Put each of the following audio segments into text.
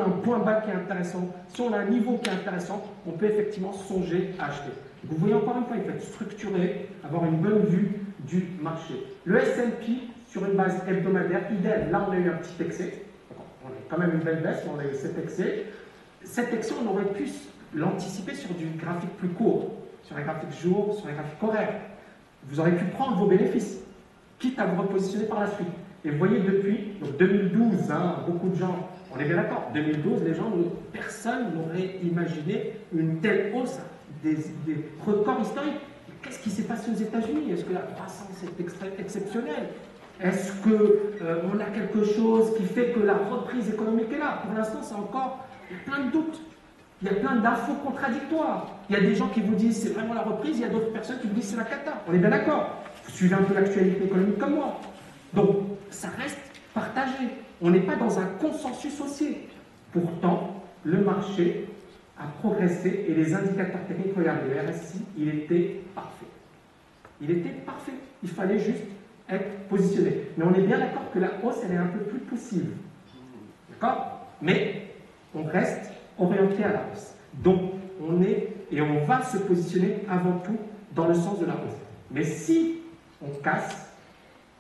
a un point bas qui est intéressant, si on a un niveau qui est intéressant, on peut effectivement songer à acheter. Vous voyez encore une fois, il faut être structuré, avoir une bonne vue du marché. Le S&P, sur une base hebdomadaire, idem, là on a eu un petit excès, on a quand même une belle baisse, mais on a eu cet excès. Cet excès, on aurait pu l'anticiper sur du graphique plus court, sur un graphique jour, sur un graphique horaire. Vous aurez pu prendre vos bénéfices, quitte à vous repositionner par la suite. Et vous voyez depuis donc 2012, beaucoup de gens, on est bien d'accord, 2012, personne n'aurait imaginé une telle hausse, des records historiques. Qu'est-ce qui s'est passé aux États-Unis? Est-ce que la croissance est exceptionnelle? Est-ce qu'on a quelque chose qui fait que la reprise économique est là? Pour l'instant, c'est encore plein de doutes. Il y a plein d'infos contradictoires. Il y a des gens qui vous disent c'est vraiment la reprise, il y a d'autres personnes qui vous disent c'est la cata. On est bien d'accord. Vous suivez un peu l'actualité économique comme moi. Donc, ça reste partagé. On n'est pas dans un consensus haussier. Pourtant, le marché a progressé et les indicateurs techniques, regardez, le RSI, il était parfait. Il était parfait. Il fallait juste être positionné. Mais on est bien d'accord que la hausse, elle est un peu plus possible. D'accord? Mais on reste orienté à la hausse. Donc, on va se positionner avant tout dans le sens de la hausse. Mais si on casse,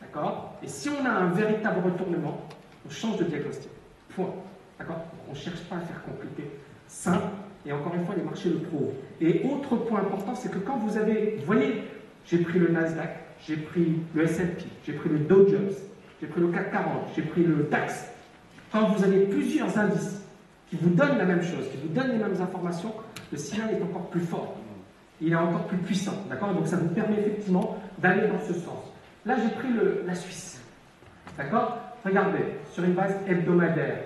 d'accord, et si on a un véritable retournement, on change de diagnostic. Point. D'accord? On ne cherche pas à faire compliqué. Simple, et encore une fois, les marchés le prouvent. Et autre point important, c'est que quand vous voyez, j'ai pris le Nasdaq, j'ai pris le S&P, j'ai pris le Dow Jones, j'ai pris le CAC 40, j'ai pris le DAX. Quand vous avez plusieurs indices qui vous donnent la même chose, qui vous donnent les mêmes informations, le signal est encore plus fort. Il est encore plus puissant. D'accord? Donc ça vous permet effectivement d'aller dans ce sens. Là, j'ai pris la Suisse. D'accord? Regardez, sur une base hebdomadaire,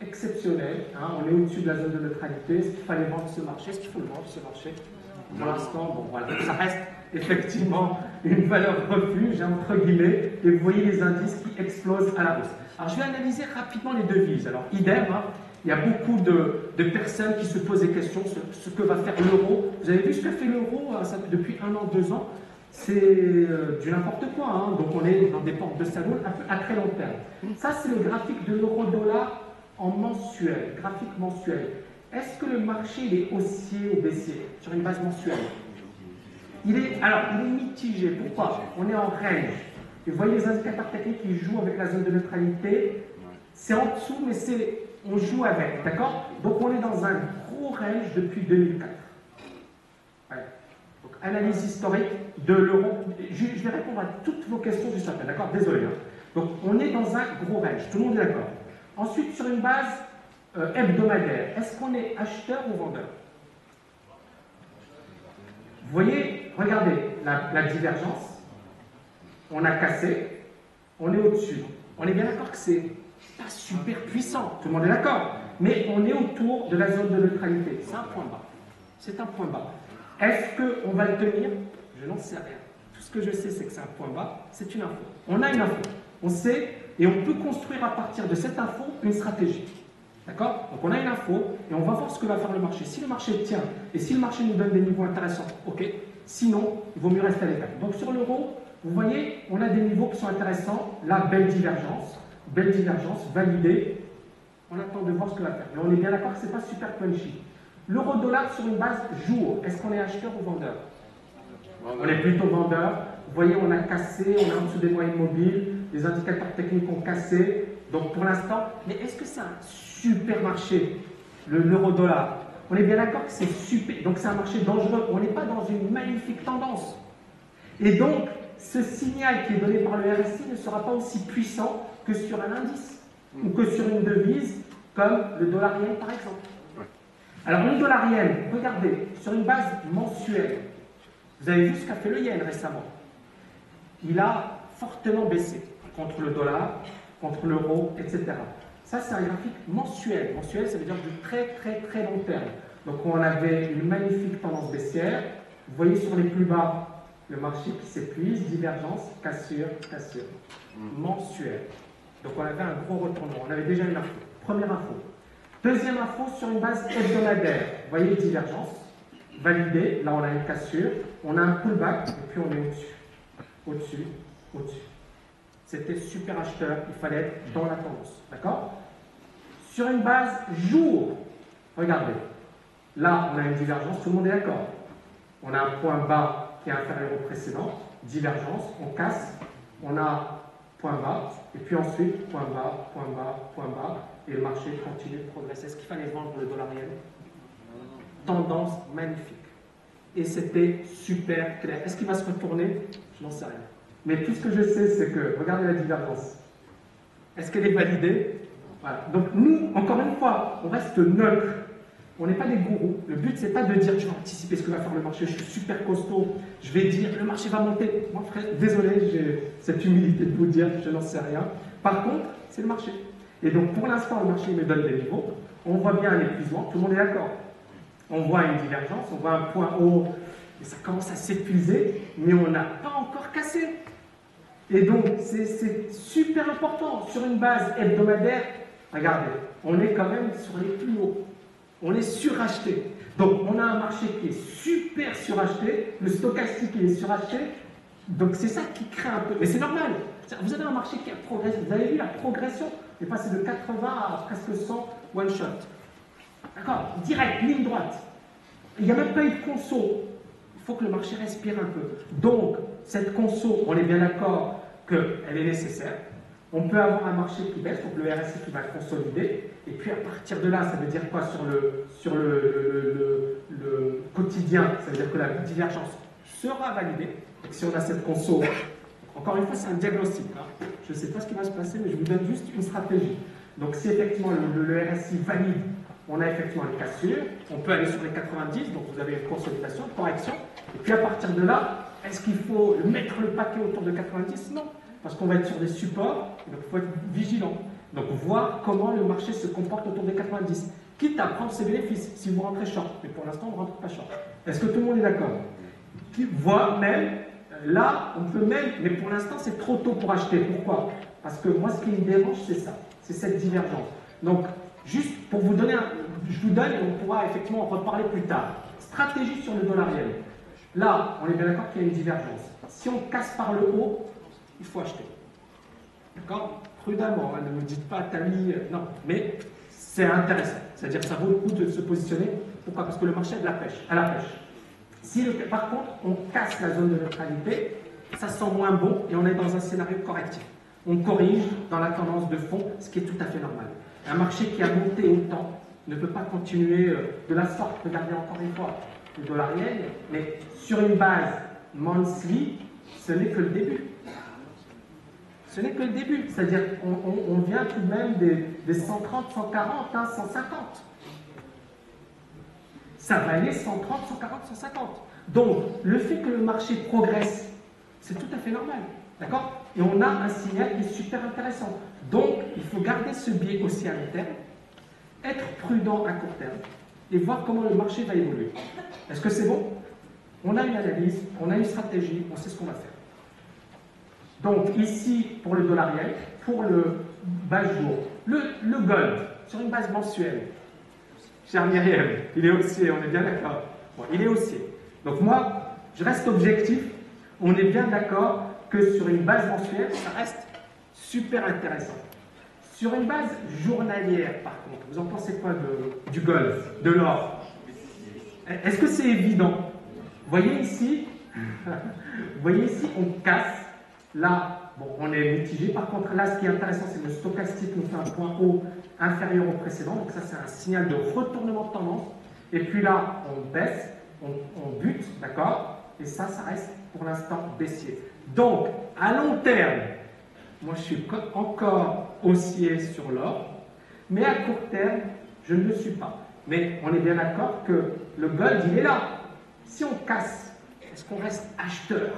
exceptionnelle, on est au-dessus de la zone de neutralité. Est-ce qu'il fallait vendre ce marché? Est-ce qu'il faut le vendre ce marché? Pour l'instant, bon voilà, ça reste effectivement une valeur refuge, entre guillemets, et vous voyez les indices qui explosent à la hausse. Alors je vais analyser rapidement les devises. Alors idem, il y a beaucoup de personnes qui se posent des questions sur ce que va faire l'euro. Vous avez vu ce que fait l'euro depuis 1 an, 2 ans? C'est du n'importe quoi. Donc on est dans des portes de salon à très long terme. Ça, c'est le graphique de l'euro-dollar en mensuel, graphique mensuel. Est-ce que le marché il est haussier ou baissier sur une base mensuelle? Il est mitigé. Pourquoi? On est en range. Et vous voyez les indicateurs techniques qui jouent avec la zone de neutralité. C'est en dessous, mais on joue avec. D'accord? Donc on est dans un gros range depuis 2004. Ouais. Donc analyse historique de l'euro. Je vais répondre à toutes vos questions juste après. D'accord? Désolé. Donc on est dans un gros range. Tout le monde est d'accord. Ensuite, sur une base hebdomadaire, est-ce qu'on est acheteur ou vendeur? Vous voyez, regardez la divergence. On a cassé, on est au-dessus. On est bien d'accord que c'est pas super puissant, tout le monde est d'accord. Mais on est autour de la zone de neutralité. C'est un point bas. C'est un point bas. Est-ce qu'on va le tenir? Je n'en sais rien. Tout ce que je sais, c'est que c'est un point bas. C'est une info. On a une info. On sait, et on peut construire à partir de cette info une stratégie. D'accord? Donc on a une info et on va voir ce que va faire le marché. Si le marché tient et si le marché nous donne des niveaux intéressants, ok. Sinon, il vaut mieux rester à l'écart. Donc sur l'euro, vous voyez, on a des niveaux qui sont intéressants. Là, belle divergence, validée. On attend de voir ce que va faire. Mais on est bien d'accord que ce n'est pas super punchy. L'euro-dollar sur une base jour, est-ce qu'on est acheteur ou vendeur? On est plutôt vendeur. Vous voyez, on a cassé, on est en dessous des moyennes mobiles, les indicateurs techniques ont cassé. Donc pour l'instant, mais est-ce que c'est un super marché, l'euro-dollar? On est bien d'accord que c'est super, donc c'est un marché dangereux. On n'est pas dans une magnifique tendance. Et donc, ce signal qui est donné par le RSI ne sera pas aussi puissant que sur un indice ou que sur une devise comme le dollar yen par exemple. Alors le dollar yen, regardez, sur une base mensuelle, vous avez vu ce qu'a fait le yen récemment. Il a fortement baissé contre le dollar, contre l'euro, etc. Ça, c'est un graphique mensuel. Mensuel, ça veut dire du très très long terme. Donc on avait une magnifique tendance baissière. Vous voyez sur les plus bas, le marché qui s'épuise, divergence, cassure, cassure. Mensuel. Donc on avait un gros retournement. On avait déjà une info. Première info. Deuxième info sur une base hebdomadaire. Vous voyez divergence, validée. Là, on a une cassure. On a un pullback et puis on est au-dessus. Au-dessus, au-dessus. C'était super acheteur. Il fallait être dans la tendance. D'accord? Sur une base jour, regardez, là on a une divergence, tout le monde est d'accord. On a un point bas qui est inférieur au précédent, divergence, on casse, on a point bas, et puis ensuite point bas, point bas, point bas, et le marché continue de progresser. Est-ce qu'il fallait vendre le dollar yen? Tendance magnifique. Et c'était super clair. Est-ce qu'il va se retourner? Je n'en sais rien. Mais tout ce que je sais, c'est que, regardez la divergence. Est-ce qu'elle est validée? Voilà. Donc nous, encore une fois, on reste neutre. On n'est pas des gourous. Le but, c'est pas de dire je vais anticiper ce que va faire le marché, je suis super costaud, je vais dire le marché va monter. Moi, frère, désolé, j'ai cette humilité de vous dire je n'en sais rien. Par contre, c'est le marché. Et donc, pour l'instant, le marché me donne des niveaux. On voit bien un épuisement, tout le monde est d'accord. On voit une divergence, on voit un point haut, et ça commence à s'épuiser, mais on n'a pas encore cassé. Et donc, c'est super important. Sur une base hebdomadaire, regardez, on est quand même sur les plus hauts. On est suracheté. Donc, on a un marché qui est super suracheté, le stochastique il est suracheté, donc c'est ça qui crée un peu. Mais c'est normal. Vous avez un marché qui a progressé. Vous avez vu la progression? Il est passé de 80 à presque 100 one shot. D'accord? Direct, ligne droite. Il n'y a même pas eu de conso. Il faut que le marché respire un peu. Donc, cette conso, on est bien d'accord qu'elle est nécessaire. On peut avoir un marché qui baisse, donc le RSI qui va consolider. Et puis à partir de là, ça veut dire quoi sur le quotidien? Ça veut dire que la divergence sera validée. Et si on a cette conso, encore une fois, c'est un diagnostic. Hein. Je ne sais pas ce qui va se passer, mais je vous donne juste une stratégie. Donc si effectivement le RSI valide, on a effectivement les cassures, on peut aller sur les 90, donc vous avez une consolidation, une correction. Et puis à partir de là, est-ce qu'il faut mettre le paquet autour de 90? Non, parce qu'on va être sur des supports, donc il faut être vigilant. Donc voir comment le marché se comporte autour des 90, quitte à prendre ses bénéfices si vous rentrez short. Mais pour l'instant, on ne rentre pas short. Est-ce que tout le monde est d'accord? Voire même, là, on peut même, mais pour l'instant, c'est trop tôt pour acheter. Pourquoi? Parce que moi, ce qui me dérange, c'est ça, c'est cette divergence. Donc, juste pour vous donner, je vous donne et on pourra effectivement en reparler plus tard. Stratégie sur le dollar yen. Là, on est bien d'accord qu'il y a une divergence. Si on casse par le haut, il faut acheter. D'accord? Prudemment, hein, ne me dites pas Tami, non, mais c'est intéressant. C'est-à-dire que ça vaut le coup de se positionner. Pourquoi? Parce que le marché est à la pêche. Si par contre, on casse la zone de neutralité, ça sent moins bon et on est dans un scénario correctif. On corrige dans la tendance de fond, ce qui est tout à fait normal. Un marché qui a monté autant ne peut pas continuer de la sorte. Regardez encore une fois le dollar yen, mais sur une base monthly, ce n'est que le début. Ce n'est que le début, c'est-à-dire qu'on vient tout de même des 130, 140, hein, 150. Ça va aller 130, 140, 150. Donc, le fait que le marché progresse, c'est tout à fait normal. D'accord? Et on a un signal qui est super intéressant. Donc, il faut garder ce biais aussi à long terme, être prudent à court terme et voir comment le marché va évoluer. Est-ce que c'est bon? On a une analyse, on a une stratégie, on sait ce qu'on va faire. Donc, ici, pour le dollar yen, pour le bas jour, le gold, sur une base mensuelle, cher Myriam, il est haussier, on est bien d'accord. Bon, il est haussier. Donc moi, je reste objectif. On est bien d'accord que sur une base mensuelle, ça reste super intéressant. Sur une base journalière, par contre, vous en pensez quoi du gold, de l'or? Est-ce que c'est évident? Vous voyez ici, on casse. Là, bon, on est mitigé. Par contre, là, ce qui est intéressant, c'est que le stochastique nous fait un point haut inférieur au précédent. Donc ça, c'est un signal de retournement de tendance. Et puis là, on baisse, on bute, d'accord? Et ça reste pour l'instant baissier. Donc, à long terme, moi, je suis encore haussier sur l'or. Mais à court terme, je ne le suis pas. Mais on est bien d'accord que le gold, il est là. Si on casse, est-ce qu'on reste acheteur?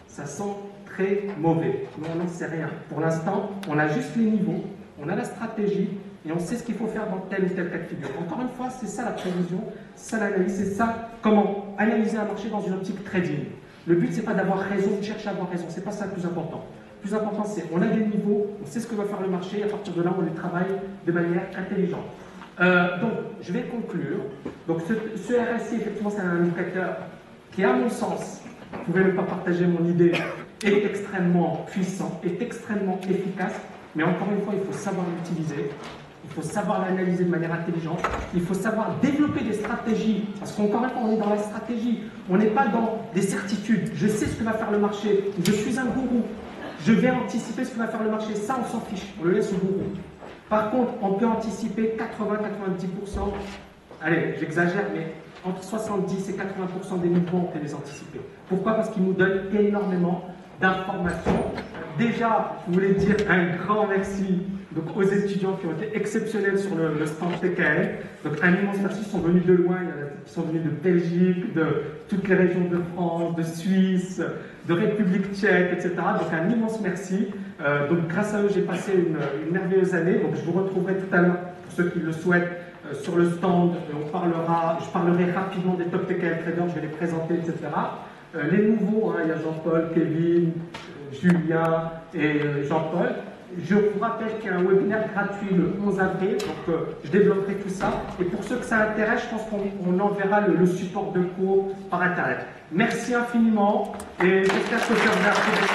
Ça sent très mauvais. Mais on n'en sait rien. Pour l'instant, on a juste les niveaux, on a la stratégie et on sait ce qu'il faut faire dans tel ou tel cas de figure. Encore une fois, c'est ça la prévision, c'est ça l'analyse, c'est ça comment analyser un marché dans une optique trading. Le but, c'est pas d'avoir raison, de chercher à avoir raison. C'est pas ça le plus important. Le plus important, c'est on a des niveaux, on sait ce que va faire le marché et à partir de là, on les travaille de manière intelligente. Donc, je vais conclure. Donc, ce RSI, effectivement, c'est un indicateur qui, à mon sens, vous pouvez ne pas partager mon idée, est extrêmement puissant, est extrêmement efficace, mais encore une fois, il faut savoir l'utiliser. il faut savoir l'analyser de manière intelligente, il faut savoir développer des stratégies, parce qu'encore une fois, on est dans la stratégie, on n'est pas dans des certitudes. Je sais ce que va faire le marché, je suis un gourou, je vais anticiper ce que va faire le marché, ça on s'en fiche, on le laisse au gourou. Par contre, on peut anticiper 80-90%, allez, j'exagère, mais entre 70 et 80% des mouvements, on peut les anticiper. Pourquoi? Parce qu'ils nous donnent énormément d'informations. Déjà, je voulais dire un grand merci donc, aux étudiants qui ont été exceptionnels sur le stand TKL. Donc un immense merci, ils sont venus de loin, il y en a qui sont venus de Belgique, de toutes les régions de France, de Suisse, de République tchèque, etc. Donc un immense merci. Donc grâce à eux, j'ai passé une merveilleuse année. Donc je vous retrouverai tout à l'heure, pour ceux qui le souhaitent, sur le stand. Je parlerai rapidement des top TKL traders, je vais les présenter, etc. Les nouveaux, il y a Jean-Paul, Kevin, Julien et Jean-Paul. Je vous rappelle qu'il y a un webinaire gratuit le 11 avril, donc je développerai tout ça. Et pour ceux que ça intéresse, je pense qu'on enverra le support de cours par Internet. Merci infiniment et j'espère que ça vous a intéressé.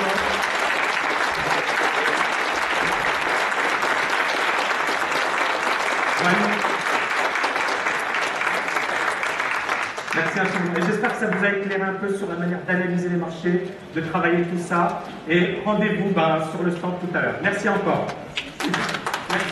Merci infiniment. Et j'espère que ça vous a éclairé un peu sur la manière d'analyser les marchés, de travailler tout ça. Et rendez-vous sur le stand tout à l'heure. Merci encore. Merci.